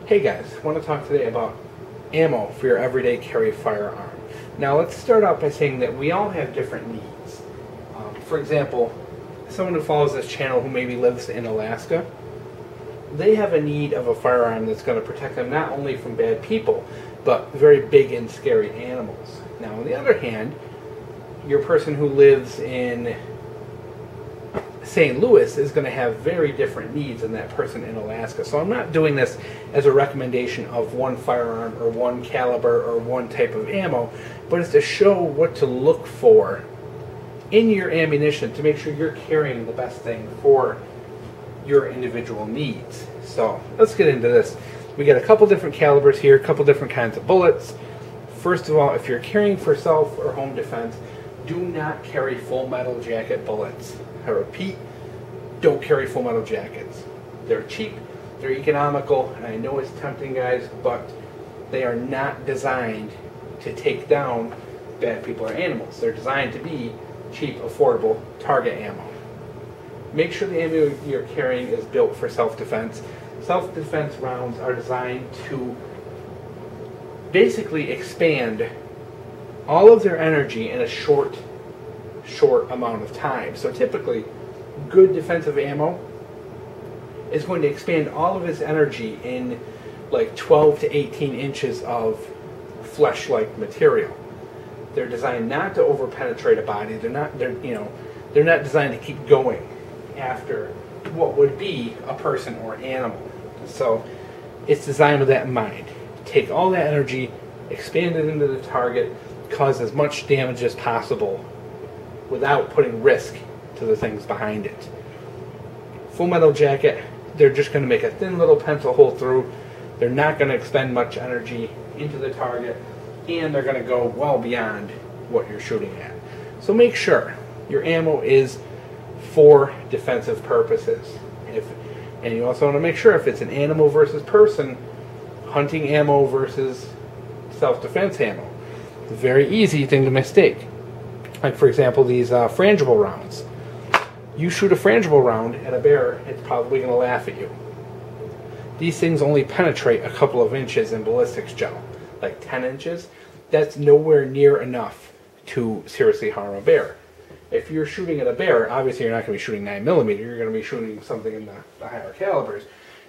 Hey guys, I want to talk today about ammo for your everyday carry firearm. Now let's start out by saying that we all have different needs. For example, someone who follows this channel who maybe lives in Alaska, they have a need of a firearm that's going to protect them not only from bad people, but very big and scary animals. Now on the other hand, your person who lives in St. Louis is going to have very different needs than that person in Alaska. So I'm not doing this as a recommendation of one firearm or one caliber or one type of ammo, but it's to show what to look for in your ammunition to make sure you're carrying the best thing for your individual needs. So let's get into this. We got a couple different calibers here, a couple different kinds of bullets. First of all, if you're carrying for self or home defense, do not carry full metal jacket bullets. I repeat, don't carry full metal jackets. They're cheap, they're economical, and I know it's tempting, guys, but they are not designed to take down bad people or animals. They're designed to be cheap, affordable target ammo. Make sure the ammo you're carrying is built for self-defense. Self-defense rounds are designed to basically expand all of their energy in a short amount of time. So typically, good defensive ammo is going to expand all of its energy in like 12 to 18 inches of flesh-like material. They're designed not to overpenetrate a body. They're not designed to keep going after what would be a person or animal. So it's designed with that in mind. Take all that energy, expand it into the target, cause as much damage as possible without putting risk to the things behind it. Full metal jacket, they're just going to make a thin little pencil hole through. They're not going to expend much energy into the target, and they're going to go well beyond what you're shooting at. So make sure your ammo is for defensive purposes. And you also want to make sure if it's an animal versus person, hunting ammo versus self-defense ammo. It's a very easy thing to mistake. Like for example, these frangible rounds. You shoot a frangible round at a bear, it's probably going to laugh at you. These things only penetrate a couple of inches in ballistics gel, like 10 inches. That's nowhere near enough to seriously harm a bear. If you're shooting at a bear, obviously you're not going to be shooting 9mm, you're going to be shooting something in the higher calibers.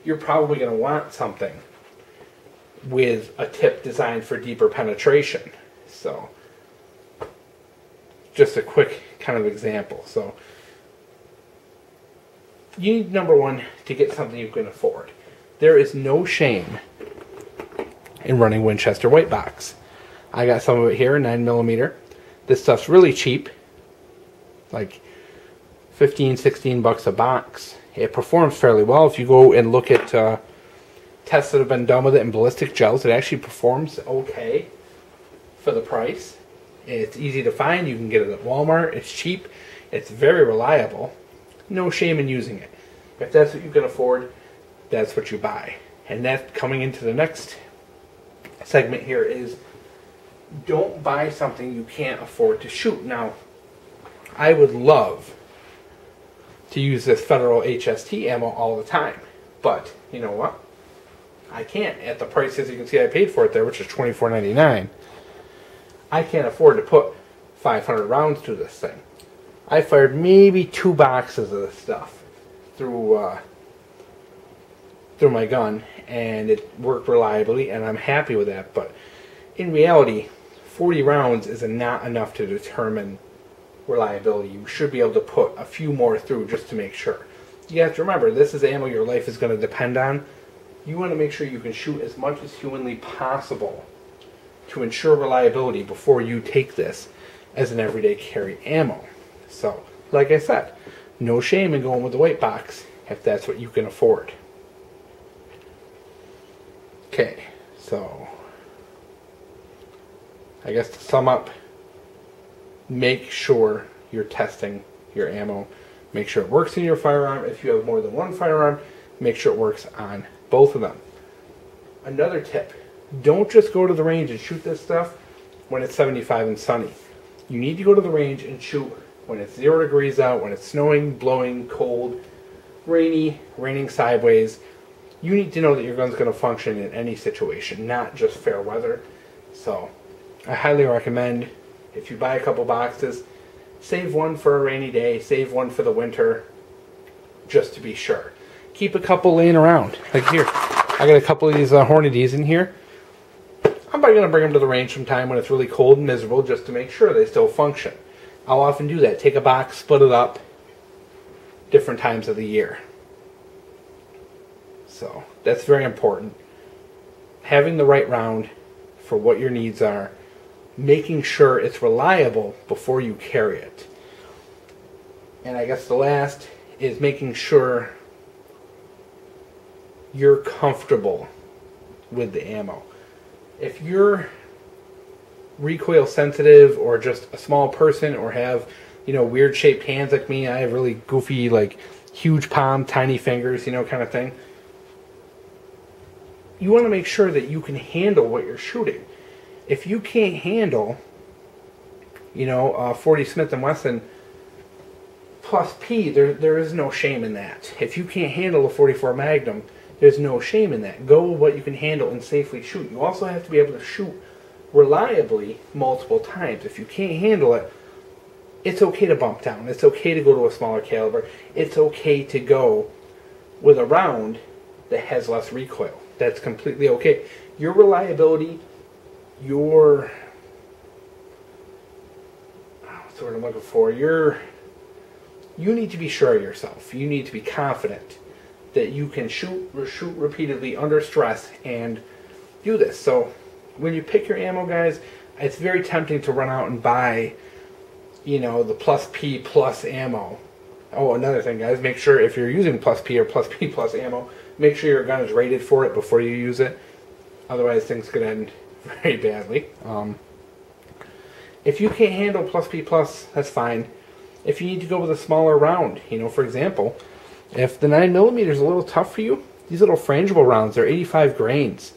You're probably going to want something with a tip designed for deeper penetration. So just a quick kind of example. So you need, number one, to get something you can afford. There is no shame in running Winchester white box. I got some of it here, 9mm. This stuff's really cheap, like 15, 16 bucks a box. It performs fairly well. If you go and look at tests that have been done with it in ballistic gels, it actually performs okay for the price. It's easy to find. You can get it at Walmart. It's cheap. It's very reliable. No shame in using it. If that's what you can afford, that's what you buy. And that, coming into the next segment here, is don't buy something you can't afford to shoot. Now, I would love to use this federal HST ammo all the time, but you know what? I can't at the prices you can see I paid for it there, which is $24.99. I can't afford to put 500 rounds through this thing. I fired maybe 2 boxes of this stuff through my gun, and it worked reliably, and I'm happy with that. But in reality, 40 rounds is not enough to determine reliability. You should be able to put a few more through just to make sure. You have to remember, this is ammo your life is going to depend on. You want to make sure you can shoot as much as humanly possible to ensure reliability before you take this as an everyday carry ammo. So, like I said, no shame in going with the white box if that's what you can afford. Okay, so I guess to sum up, make sure you're testing your ammo. Make sure it works in your firearm. If you have more than one firearm, make sure it works on both of them. Another tip, don't just go to the range and shoot this stuff when it's 75 and sunny. You need to go to the range and shoot when it's 0 degrees out, when it's snowing, blowing, cold, rainy, raining sideways. you need to know that your gun's going to function in any situation, not just fair weather. So I highly recommend, if you buy a couple boxes, save one for a rainy day, save one for the winter, just to be sure. Keep a couple laying around. Like here, I got a couple of these Hornadies in here. I'm probably going to bring them to the range sometime when it's really cold and miserable, just to make sure they still function. I'll often do that. Take a box, split it up, different times of the year. So that's very important. Having the right round for what your needs are, making sure it's reliable before you carry it. And I guess the last is making sure you're comfortable with the ammo. If you're recoil sensitive, or just a small person, or have, you know, weird shaped hands like me, I have really goofy, like huge palm, tiny fingers, you know, kind of thing. You want to make sure that you can handle what you're shooting. If you can't handle, you know, 40 Smith & Wesson plus P, there is no shame in that. If you can't handle a 44 Magnum, there's no shame in that. Go with what you can handle and safely shoot. You also have to be able to shoot reliably multiple times. If you can't handle it, it's okay to bump down. It's okay to go to a smaller caliber. It's okay to go with a round that has less recoil. That's completely okay. Your reliability, what's the word I'm looking for? You need to be sure of yourself. You need to be confident that you can shoot repeatedly under stress and do this. So when you pick your ammo, guys, it's very tempting to run out and buy, you know, the plus P plus ammo. Oh, another thing, guys, make sure if you're using plus P or plus P plus ammo, make sure your gun is rated for it before you use it. Otherwise, things could end very badly. If you can't handle plus P plus, that's fine. If you need to go with a smaller round, you know, for example, if the 9mm is a little tough for you, these little frangible rounds, they're 85 grains.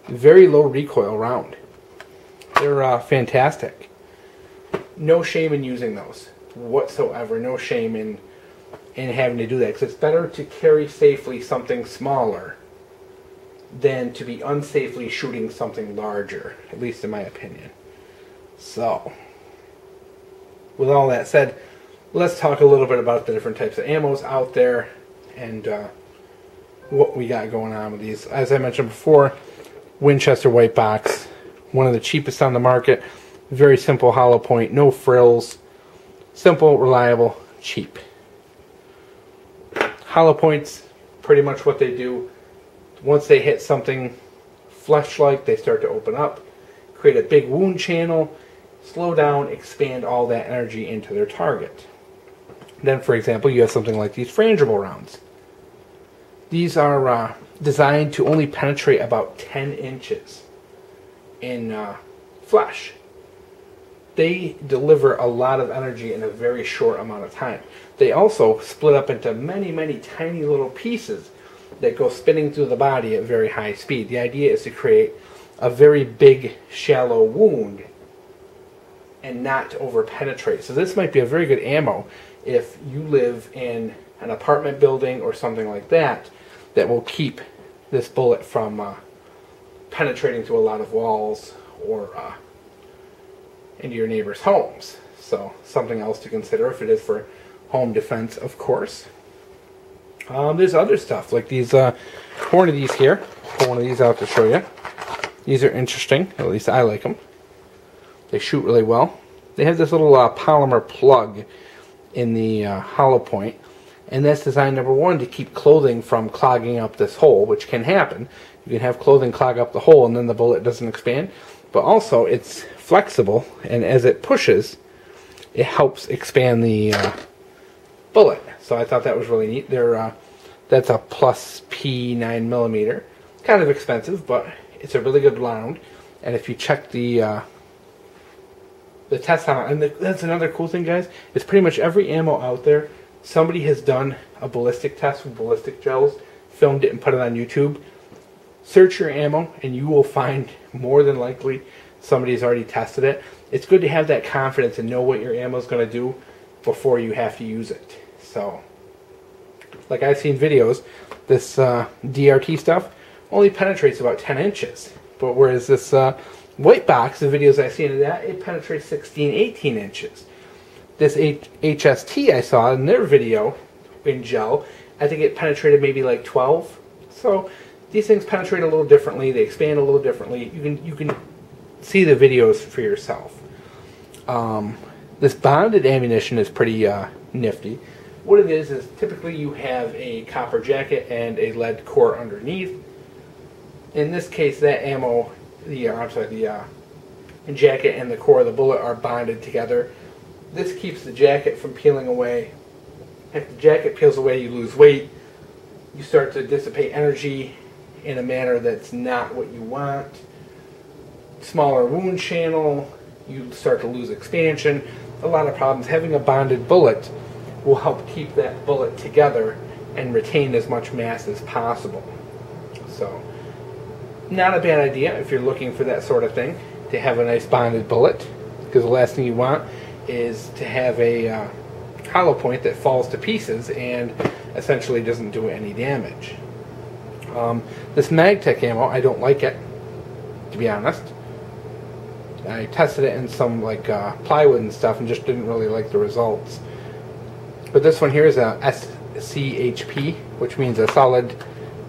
Very low recoil round. They're fantastic. No shame in using those whatsoever. No shame in having to do that, because it's better to carry safely something smaller than to be unsafely shooting something larger, at least in my opinion. So, with all that said, let's talk a little bit about the different types of ammos out there and what we got going on with these. As I mentioned before, Winchester White Box, one of the cheapest on the market. Very simple hollow point, no frills. Simple, reliable, cheap. Hollow points, pretty much what they do. Once they hit something flesh-like, they start to open up, create a big wound channel, slow down, expand all that energy into their target. Then, for example, you have something like these frangible rounds. These are designed to only penetrate about 10 inches in flesh. They deliver a lot of energy in a very short amount of time. They also split up into many, many tiny little pieces that go spinning through the body at very high speed. The idea is to create a very big, shallow wound and not over penetrate. So this might be a very good ammo if you live in an apartment building or something like that, that will keep this bullet from penetrating through a lot of walls or into your neighbor's homes. So something else to consider if it is for home defense, of course. There's other stuff like these Hornadies here. Pull one of these out to show you. These are interesting. At least I like them. They shoot really well. They have this little polymer plug in the hollow point, and that's designed, number one, to keep clothing from clogging up this hole, which can happen. You can have clothing clog up the hole and then the bullet doesn't expand. But also it's flexible, and as it pushes, it helps expand the bullet. So I thought that was really neat. That's a plus P 9mm. Kind of expensive, but it's a really good round. And if you check the test on it, and that's another cool thing, guys, is pretty much every ammo out there, somebody has done a ballistic test with ballistic gels, filmed it and put it on YouTube. Search your ammo and you will find more than likely somebody's already tested it. It's good to have that confidence and know what your ammo is going to do before you have to use it. So like I've seen videos, this DRT stuff only penetrates about 10 inches. But whereas this white box, the videos I've seen of that, it penetrates 16, 18 inches. This HST I saw in their video in gel, I think it penetrated maybe like 12. So these things penetrate a little differently. They expand a little differently. You can see the videos for yourself. This bonded ammunition is pretty nifty. What it is typically you have a copper jacket and a lead core underneath. In this case, that ammo, the jacket and the core of the bullet are bonded together. This keeps the jacket from peeling away. If the jacket peels away, you lose weight. You start to dissipate energy in a manner that's not what you want. Smaller wound channel, you start to lose expansion. A lot of problems. Having a bonded bullet will help keep that bullet together and retain as much mass as possible. So, not a bad idea if you're looking for that sort of thing, to have a nice bonded bullet, because the last thing you want is to have a hollow point that falls to pieces and essentially doesn't do any damage. This MagTech ammo, I don't like it, to be honest. I tested it in some like plywood and stuff and just didn't really like the results. But this one here is a SCHP, which means a solid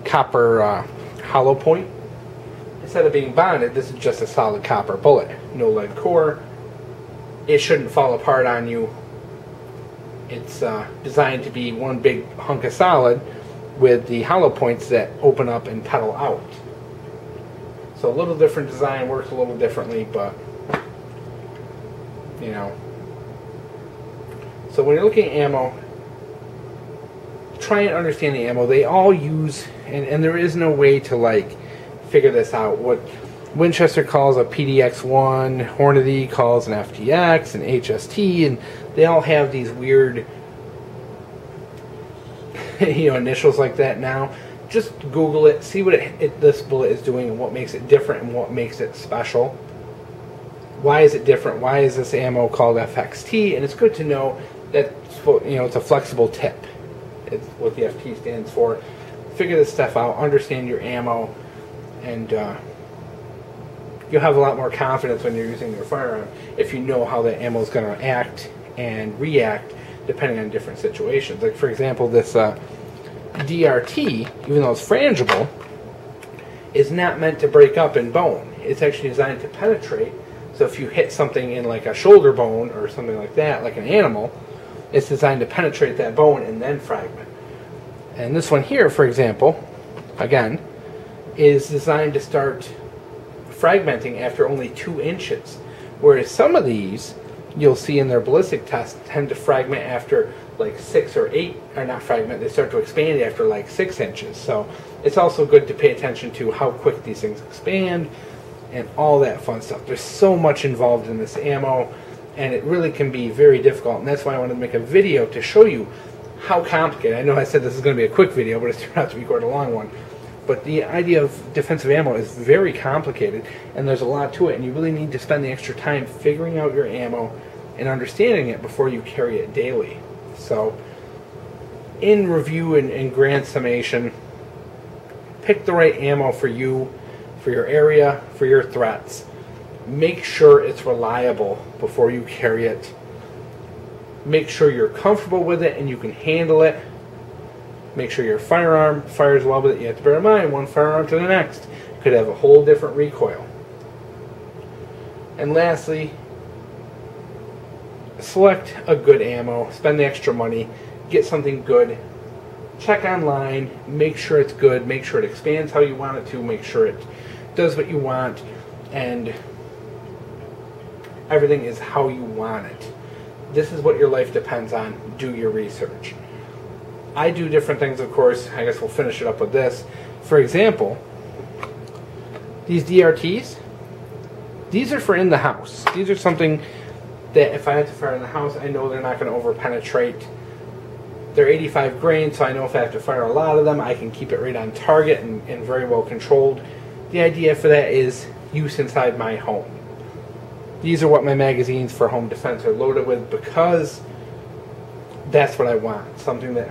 copper hollow point. Instead of being bonded, this is just a solid copper bullet. No lead core. It shouldn't fall apart on you. It's designed to be one big hunk of solid with the hollow points that open up and pedal out. So a little different design, works a little differently, but you know. So when you're looking at ammo, try and understand the ammo. They all use, and there is no way to like figure this out. What Winchester calls a PDX-1, Hornady calls an FTX, an HST, and they all have these weird initials like that now. Just Google it, see what this bullet is doing and what makes it different and what makes it special. Why is it different? Why is this ammo called FXT? And it's good to know that it's a flexible tip. It's what the FT stands for. Figure this stuff out, understand your ammo, and you'll have a lot more confidence when you're using your firearm if you know how the ammo is going to act and react depending on different situations. Like for example, this DRT, even though it's frangible, is not meant to break up in bone. It's actually designed to penetrate. So if you hit something in like a shoulder bone or something like that, like an animal, it's designed to penetrate that bone and then fragment. And this one here, for example, again, is designed to start fragmenting after only 2 inches. Whereas some of these, you'll see in their ballistic tests, tend to fragment after like 6 or 8, or not fragment, they start to expand after like 6 inches. So it's also good to pay attention to how quick these things expand and all that fun stuff. There's so much involved in this ammo, and it really can be very difficult, and that's why I wanted to make a video to show you how complicated. I know I said this is going to be a quick video, but it's turned out to be quite a long one. But the idea of defensive ammo is very complicated, and there's a lot to it, and you really need to spend the extra time figuring out your ammo and understanding it before you carry it daily. So, in review and grand summation, pick the right ammo for you, for your area, for your threats. Make sure it's reliable before you carry it. Make sure you're comfortable with it and you can handle it. Make sure your firearm fires well with it. You have to bear in mind, one firearm to the next could have a whole different recoil. And lastly, select a good ammo. Spend the extra money. Get something good. Check online. Make sure it's good. Make sure it expands how you want it to. Make sure it does what you want. And everything is how you want it. This is what your life depends on. Do your research. I do different things, of course. I guess we'll finish it up with this. For example, these DRTs, these are for in the house. These are something that if I have to fire in the house, I know they're not going to over-penetrate. They're 85 grain, so I know if I have to fire a lot of them, I can keep it right on target and very well controlled. The idea for that is use inside my home. These are what my magazines for home defense are loaded with because that's what I want. Something that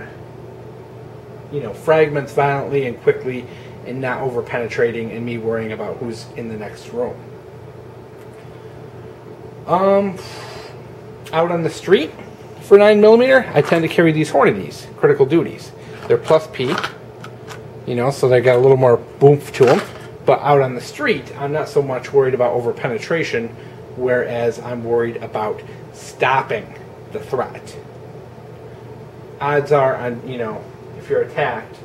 fragments violently and quickly, and not over penetrating and me worrying about who's in the next room. Out on the street for 9mm, I tend to carry these Hornadies, critical duties. They're plus P, so they got a little more boomph to them. But out on the street, I'm not so much worried about over penetration, whereas I'm worried about stopping the threat. Odds are, if you're attacked,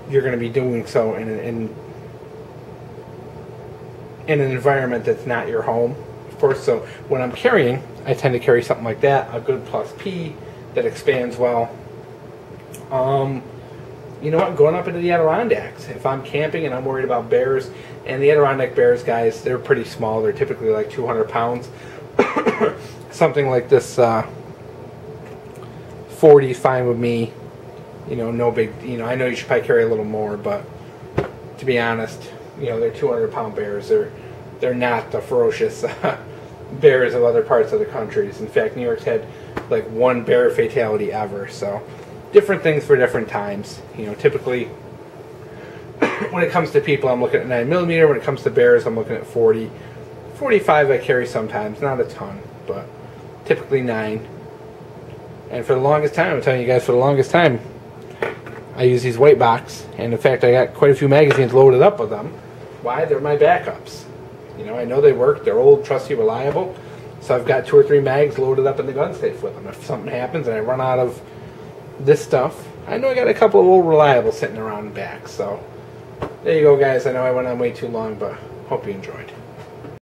you're going to be doing so in an environment that's not your home, of course. So when I'm carrying, I tend to carry something like that, a good plus P that expands well. You know what? Going up into the Adirondacks, if I'm camping and I'm worried about bears, and the Adirondack bears, guys, they're pretty small. They're typically like 200 pounds. Something like this 40 is fine with me. No big, I know you should probably carry a little more, but to be honest, they're 200-pound bears. They're not the ferocious bears of other parts of the countries. In fact, New York's had like one bear fatality ever, so different things for different times. Typically, when it comes to people, I'm looking at 9mm. When it comes to bears, I'm looking at 40. 45 I carry sometimes, not a ton, but typically 9. And for the longest time, I'm telling you guys, for the longest time, I use these white box, and in fact, I got quite a few magazines loaded up with them. Why? They're my backups. I know they work. They're old, trusty, reliable. So I've got 2 or 3 mags loaded up in the gun safe with them. If something happens and I run out of this stuff, I know I got a couple of old reliable sitting around back. So there you go, guys. I know I went on way too long, but hope you enjoyed.